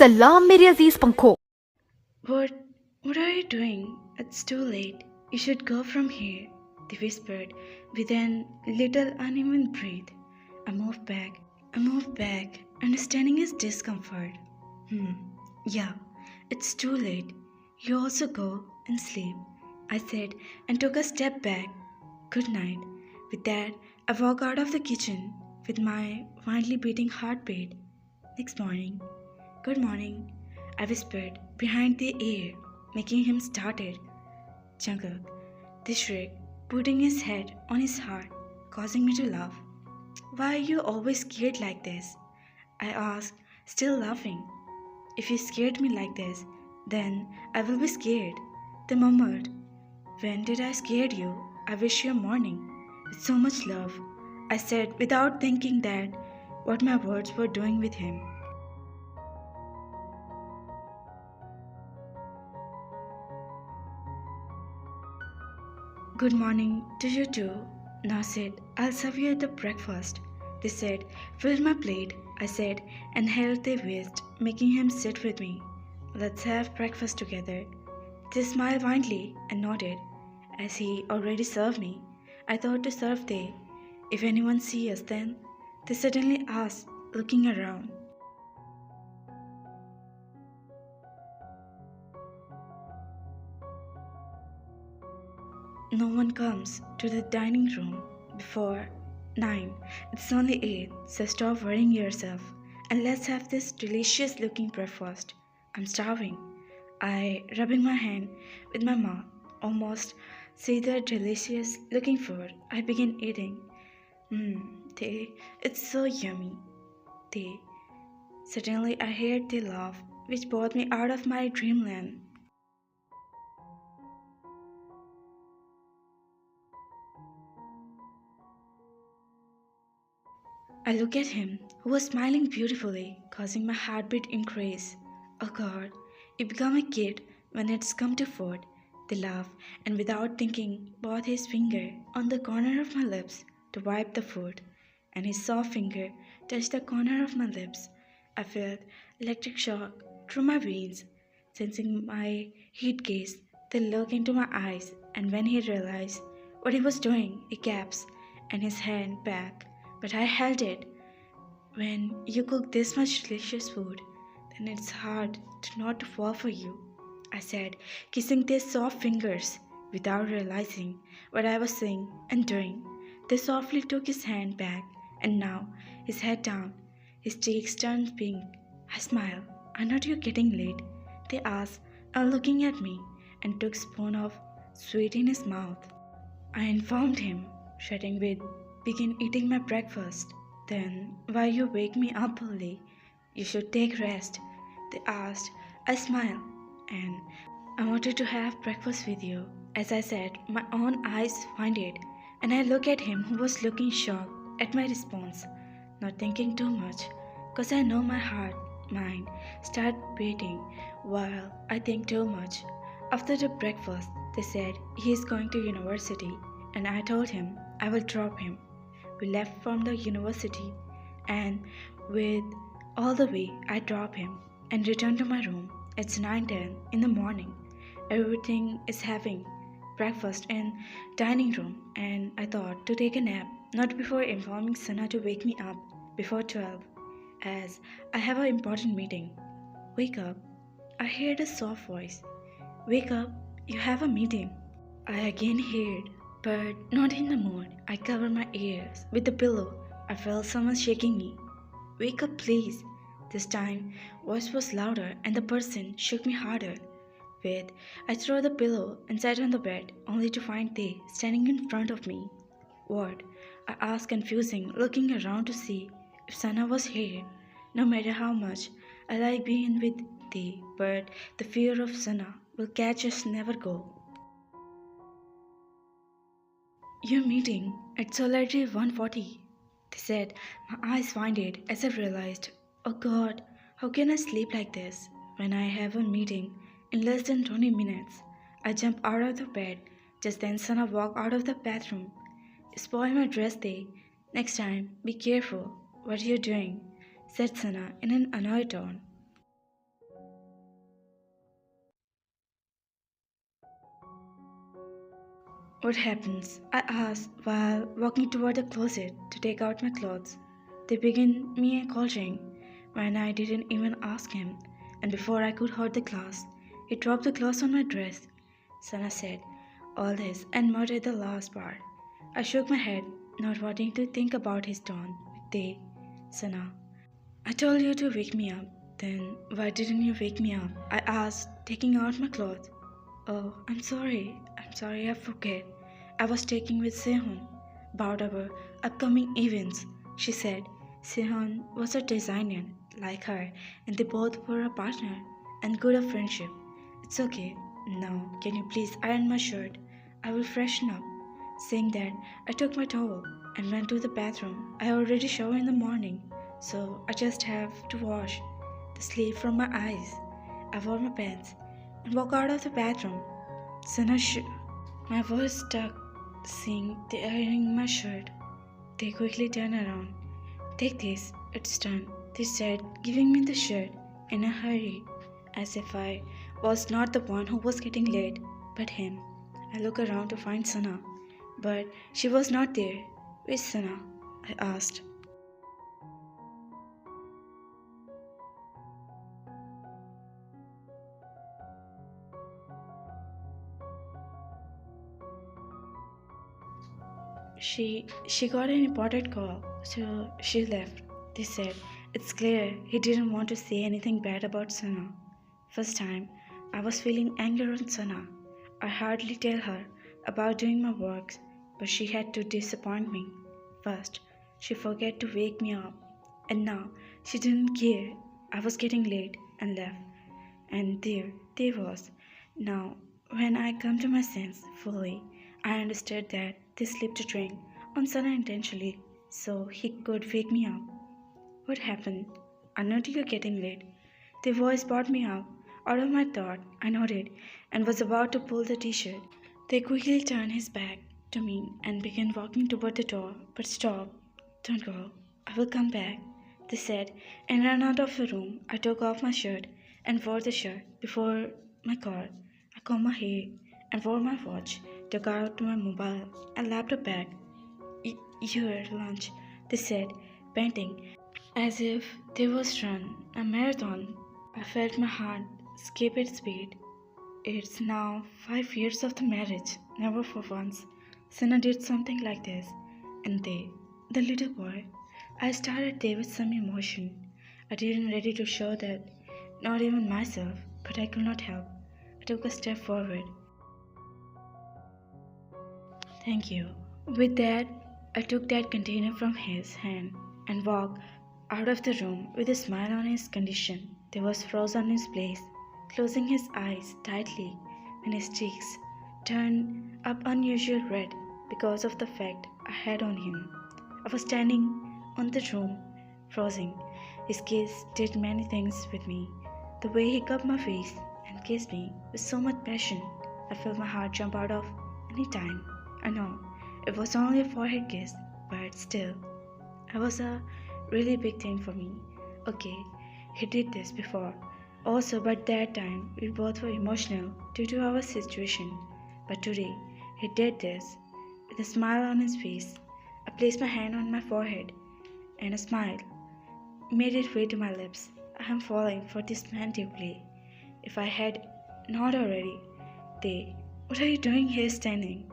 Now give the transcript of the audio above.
सलाम मेरे अजीज पंखों। What what are you doing? It's too late. You should go from here, they whispered with an little uneven breath. I moved back, understanding his discomfort. Hmm, yeah, it's too late. You also go and sleep, I said and took a step back. Good night. With that, I walked out of the kitchen with my wildly beating heartbeat. Next morning, good morning, I whispered behind the ear, making him startled. Changak, the shriek, putting his head on his heart, causing me to laugh. Why are you always scared like this? I asked, still laughing. If you scared me like this, then I will be scared. They murmured. When did I scare you? I wish you a morning. With so much love, I said without thinking that what my words were doing with him. Good morning to you too. Now sit, I'll serve you the breakfast. They said, fill my plate, I said, and held their waist, making him sit with me. Let's have breakfast together. They smiled widely and nodded. As he already served me, I thought to serve they. If anyone see us then, they suddenly asked, looking around. No one comes to the dining room before 9. It's only 8, so stop worrying yourself and let's have this delicious looking breakfast. I'm starving. I rubbing my hand with my mouth, almost see the delicious looking food. I begin eating. They, it's so yummy. They, suddenly I heard they laugh, which brought me out of my dreamland. I look at him, who was smiling beautifully, causing my heartbeat increase. Oh God, you become a kid when it's come to food. They laugh, and without thinking, both his finger on the corner of my lips to wipe the food, and his soft finger touched the corner of my lips. I felt electric shock through my veins, sensing my heat gaze. They look into my eyes, and when he realized what he was doing, he gasped, and his hand back but I held it. When you cook this much delicious food, then it's hard to not fall for you, I said, kissing their soft fingers without realizing what I was saying and doing. They softly took his hand back, and now, his head down, his cheeks turned pink. I smiled. Are not you getting late? They asked, and looking at me, and took spoon of sweet in his mouth. I informed him, shutting with begin eating my breakfast. Then why you wake me up early? You should take rest. They asked. I smiled and I wanted to have breakfast with you. As I said, my own eyes find it, and I look at him who was looking shocked at my response, not thinking too much, cause I know my heart, mind, start beating while I think too much. After the breakfast, they said he is going to university, and I told him I will drop him. We left from the university, and with all the way I drop him and return to my room. It's 9:10 in the morning. Everything is having breakfast in dining room, and I thought to take a nap, not before informing Sana to wake me up before 12, as I have an important meeting. Wake up. I heard a soft voice. Wake up, you have a meeting. I again heard, but not in the mood. I covered my ears with the pillow. I felt someone shaking me. Wake up, please. This time, voice was louder and the person shook me harder. Wait, I threw the pillow and sat on the bed, only to find they standing in front of me. What? I asked, confusing, looking around to see if Sana was here. No matter how much I like being with thee, but the fear of Sana will catch us never go. Your meeting, it's already 1:40, they said. My eyes winded as I realized, oh God, how can I sleep like this when I have a meeting in less than 20 minutes? I jump out of the bed. Just then Sana walked out of the bathroom. Spoil my dress day. Next time, be careful. What are you doing? Said Sana in an annoyed tone. What happens? I asked while walking toward the closet to take out my clothes. They began me calling when I didn't even ask him, and before I could hold the glass, he dropped the glass on my dress. Sana said all this and muttered the last part. I shook my head, not wanting to think about his tone. They, Sana, I told you to wake me up. Then why didn't you wake me up? I asked, taking out my clothes. Oh, I'm sorry. I'm sorry, I forget. I was taking with Sehun about our upcoming events. She said Sehun was a designer like her, and they both were a partner and good of friendship. It's okay. Now, can you please iron my shirt? I will freshen up. Saying that, I took my towel and went to the bathroom. I already shower in the morning, so I just have to wash the sleep from my eyes. I wore my pants and walked out of the bathroom. Sana my voice stuck, seeing the ironing my shirt. They quickly turned around. Take this, it's done, they said, giving me the shirt in a hurry, as if I was not the one who was getting late, but him. I looked around to find Sana, but she was not there. Where's Sana? I asked. She got an important call, so she left. They said it's clear he didn't want to say anything bad about Sana. First time I was feeling anger on Sana. I hardly tell her about doing my works, but she had to disappoint me. First, she forgot to wake me up, and now she didn't care. I was getting late and left. And there was. Now, when I come to my sense fully, I understood that they slipped a drink on Sana intentionally so he could wake me up. What happened? I know you're getting late. The voice brought me up. Out of my thought, I nodded and was about to pull the t-shirt. They quickly turned his back to me and began walking toward the door, but stop. Don't go. I will come back, they said, and ran out of the room. I took off my shirt and wore the shirt before my car. I combed my hair and wore my watch, took out my mobile and laptop bag. Your lunch, they said, panting, as if they was run a marathon. I felt my heart skip its beat. It's now 5 years of the marriage. Never for once Sana did something like this. And the little boy, I started there with some emotion. I didn't ready to show that, not even myself, but I could not help. I took a step forward. Thank you. With that, I took that container from his hand and walked out of the room with a smile on his condition. There was froze on his place, closing his eyes tightly, and his cheeks turned up unusual red because of the fact I had on him. I was standing on the room, frozen. His kiss did many things with me. The way he cupped my face and kissed me with so much passion, I felt my heart jump out of any time. I know it was only a forehead kiss, but still, it was a really big thing for me. Okay, he did this before. Also, but that time we both were emotional due to our situation. But today, he did this with a smile on his face. I placed my hand on my forehead, and a smile made its way to my lips. I am falling for this man deeply. If I had not already, they, what are you doing here standing?